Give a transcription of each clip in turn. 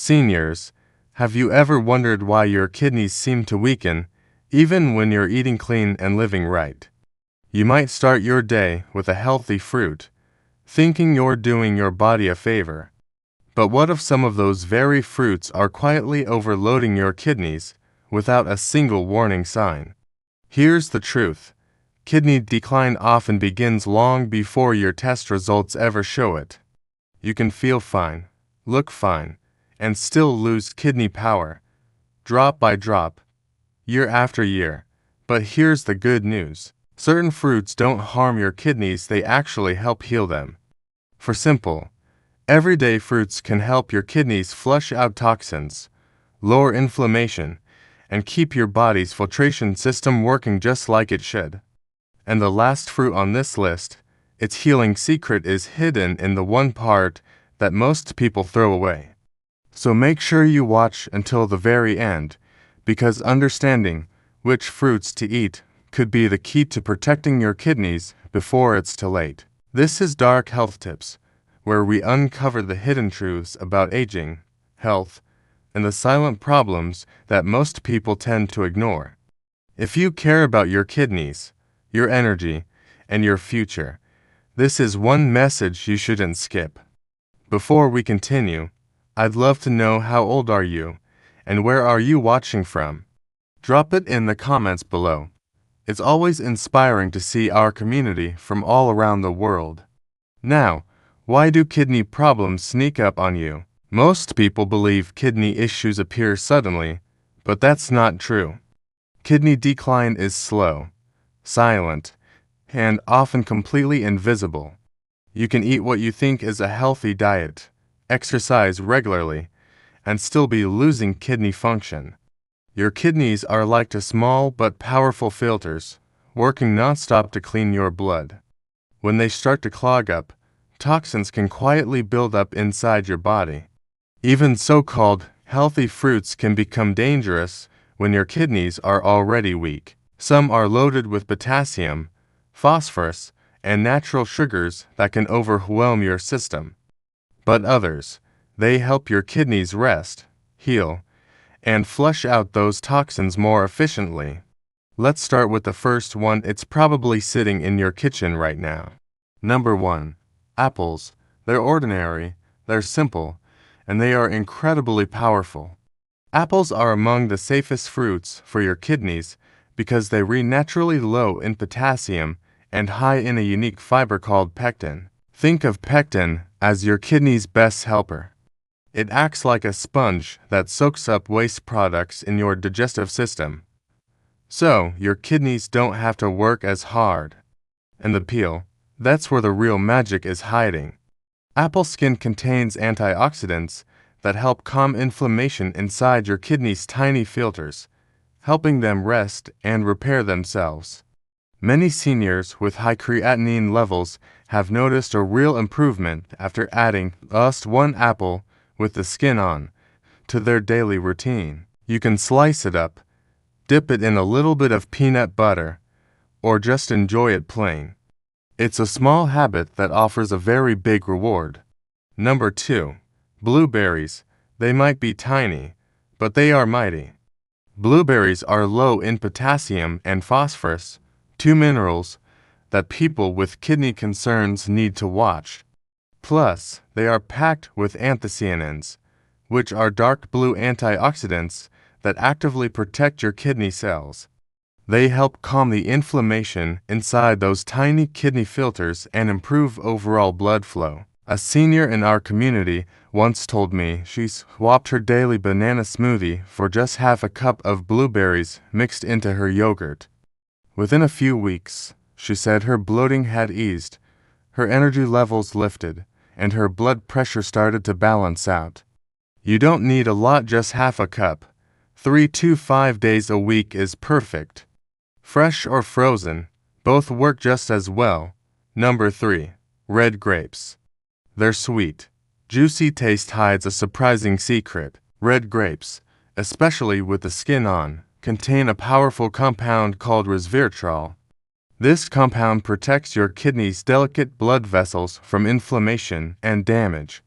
Seniors, have you ever wondered why your kidneys seem to weaken, even when you're eating clean and living right? You might start your day with a healthy fruit, thinking you're doing your body a favor. But what if some of those very fruits are quietly overloading your kidneys without a single warning sign? Here's the truth. Kidney decline often begins long before your test results ever show it. You can feel fine, look fine, and still lose kidney power, drop by drop, year after year. But here's the good news. Certain fruits don't harm your kidneys, they actually help heal them. For simple, everyday fruits can help your kidneys flush out toxins, lower inflammation, and keep your body's filtration system working just like it should. And the last fruit on this list, its healing secret is hidden in the one part that most people throw away. So make sure you watch until the very end, because understanding which fruits to eat could be the key to protecting your kidneys before it's too late. This is Dark Health Tips, where we uncover the hidden truths about aging, health, and the silent problems that most people tend to ignore. If you care about your kidneys, your energy, and your future, this is one message you shouldn't skip. Before we continue, I'd love to know how old are you, and where are you watching from? Drop it in the comments below. It's always inspiring to see our community from all around the world. Now, why do kidney problems sneak up on you? Most people believe kidney issues appear suddenly, but that's not true. Kidney decline is slow, silent, and often completely invisible. You can eat what you think is a healthy diet, exercise regularly, and still be losing kidney function. Your kidneys are like two small but powerful filters, working nonstop to clean your blood. When they start to clog up, toxins can quietly build up inside your body. Even so-called healthy fruits can become dangerous when your kidneys are already weak. Some are loaded with potassium, phosphorus, and natural sugars that can overwhelm your system. But others, they help your kidneys rest, heal, and flush out those toxins more efficiently. Let's start with the first one. It's probably sitting in your kitchen right now. Number 1. Apples. They're ordinary, they're simple, and they are incredibly powerful. Apples are among the safest fruits for your kidneys because they are naturally low in potassium and high in a unique fiber called pectin. Think of pectin as your kidney's best helper. It acts like a sponge that soaks up waste products in your digestive system, so your kidneys don't have to work as hard. And the peel, that's where the real magic is hiding. Apple skin contains antioxidants that help calm inflammation inside your kidney's tiny filters, helping them rest and repair themselves. Many seniors with high creatinine levels have noticed a real improvement after adding just one apple with the skin on to their daily routine. You can slice it up, dip it in a little bit of peanut butter, or just enjoy it plain. It's a small habit that offers a very big reward. Number 2. Blueberries. They might be tiny, but they are mighty. Blueberries are low in potassium and phosphorus, two minerals that people with kidney concerns need to watch. Plus, they are packed with anthocyanins, which are dark blue antioxidants that actively protect your kidney cells. They help calm the inflammation inside those tiny kidney filters and improve overall blood flow. A senior in our community once told me she swapped her daily banana smoothie for just half a cup of blueberries mixed into her yogurt. Within a few weeks, she said her bloating had eased, her energy levels lifted, and her blood pressure started to balance out. You don't need a lot, just half a cup. 3 to 5 days a week is perfect. Fresh or frozen, both work just as well. Number 3. Red grapes. Their sweet, juicy taste hides a surprising secret. Red grapes, especially with the skin on, contain a powerful compound called resveratrol. This compound protects your kidney's delicate blood vessels from inflammation and damage.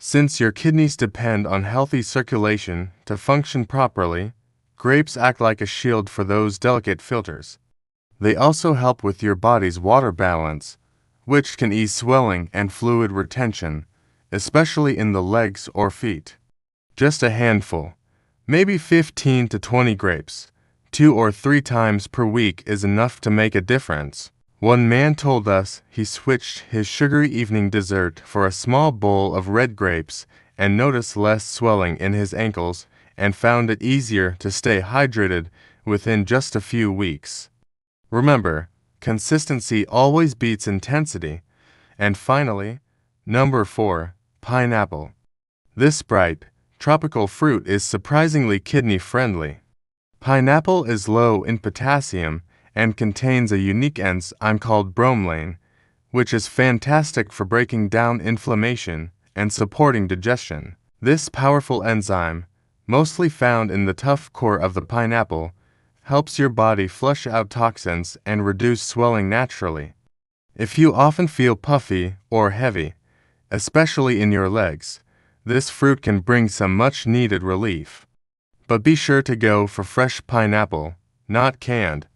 Since your kidneys depend on healthy circulation to function properly, grapes act like a shield for those delicate filters. They also help with your body's water balance, which can ease swelling and fluid retention, especially in the legs or feet. Just a handful, maybe 15 to 20 grapes, 2 or 3 times per week is enough to make a difference. One man told us he switched his sugary evening dessert for a small bowl of red grapes and noticed less swelling in his ankles and found it easier to stay hydrated within just a few weeks. Remember, consistency always beats intensity. And finally, number 4, pineapple. This bright, tropical fruit is surprisingly kidney-friendly. Pineapple is low in potassium and contains a unique enzyme called bromelain, which is fantastic for breaking down inflammation and supporting digestion. This powerful enzyme, mostly found in the tough core of the pineapple, helps your body flush out toxins and reduce swelling naturally. If you often feel puffy or heavy, especially in your legs, this fruit can bring some much-needed relief. But be sure to go for fresh pineapple, not canned.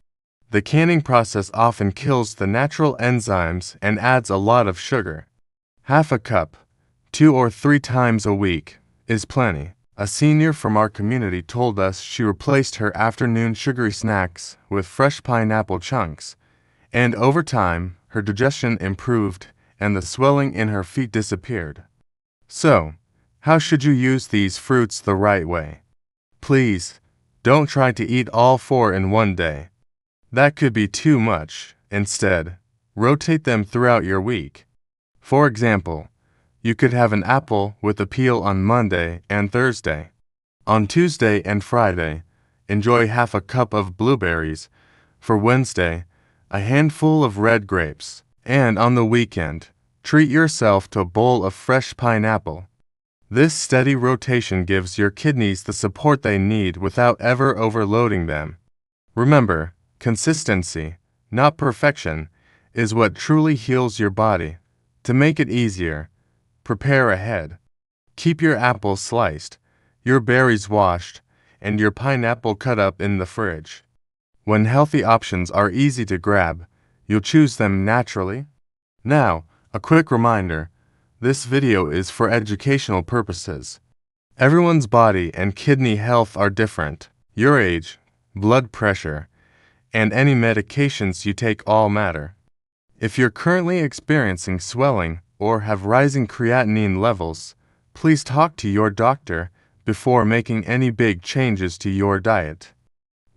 The canning process often kills the natural enzymes and adds a lot of sugar. Half a cup, 2 or 3 times a week, is plenty. A senior from our community told us she replaced her afternoon sugary snacks with fresh pineapple chunks, and over time, her digestion improved and the swelling in her feet disappeared. So, how should you use these fruits the right way? Please, don't try to eat all 4 in one day. That could be too much. Instead, rotate them throughout your week. For example, you could have an apple with a peel on Monday and Thursday. On Tuesday and Friday, enjoy half a cup of blueberries. For Wednesday, a handful of red grapes. And on the weekend, treat yourself to a bowl of fresh pineapple. This steady rotation gives your kidneys the support they need without ever overloading them. Remember, consistency, not perfection, is what truly heals your body. To make it easier, prepare ahead. Keep your apples sliced, your berries washed, and your pineapple cut up in the fridge. When healthy options are easy to grab, you'll choose them naturally. Now, a quick reminder, this video is for educational purposes. Everyone's body and kidney health are different. Your age, blood pressure, and any medications you take all matter. If you're currently experiencing swelling or have rising creatinine levels, please talk to your doctor before making any big changes to your diet.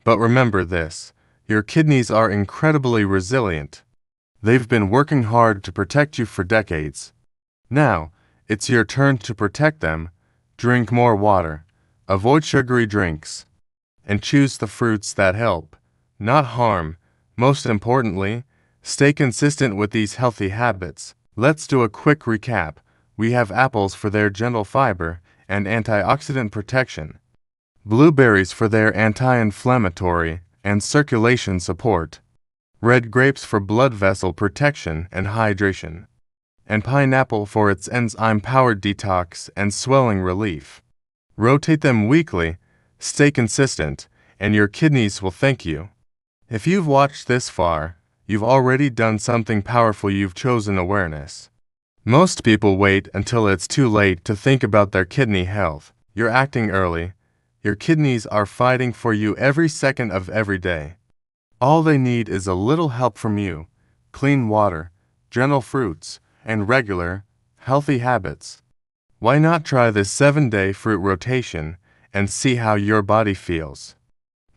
But remember this, your kidneys are incredibly resilient. They've been working hard to protect you for decades. Now, it's your turn to protect them. Drink more water, avoid sugary drinks, and choose the fruits that help, not harm. Most importantly, stay consistent with these healthy habits. Let's do a quick recap. We have apples for their gentle fiber and antioxidant protection, blueberries for their anti-inflammatory and circulation support, red grapes for blood vessel protection and hydration, and pineapple for its enzyme-powered detox and swelling relief. Rotate them weekly, stay consistent, and your kidneys will thank you. If you've watched this far, you've already done something powerful. You've chosen awareness. Most people wait until it's too late to think about their kidney health. You're acting early. Your kidneys are fighting for you every second of every day. All they need is a little help from you, clean water, gentle fruits, and regular, healthy habits. Why not try this 7-day fruit rotation and see how your body feels?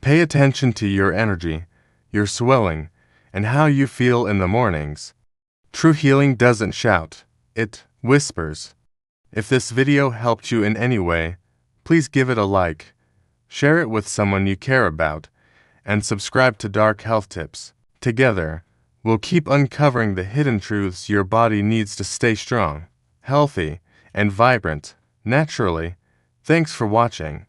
Pay attention to your energy, your swelling, and how you feel in the mornings. True healing doesn't shout, it whispers. If this video helped you in any way, please give it a like, share it with someone you care about, and subscribe to Dark Health Tips. Together, we'll keep uncovering the hidden truths your body needs to stay strong, healthy, and vibrant, naturally. Thanks for watching.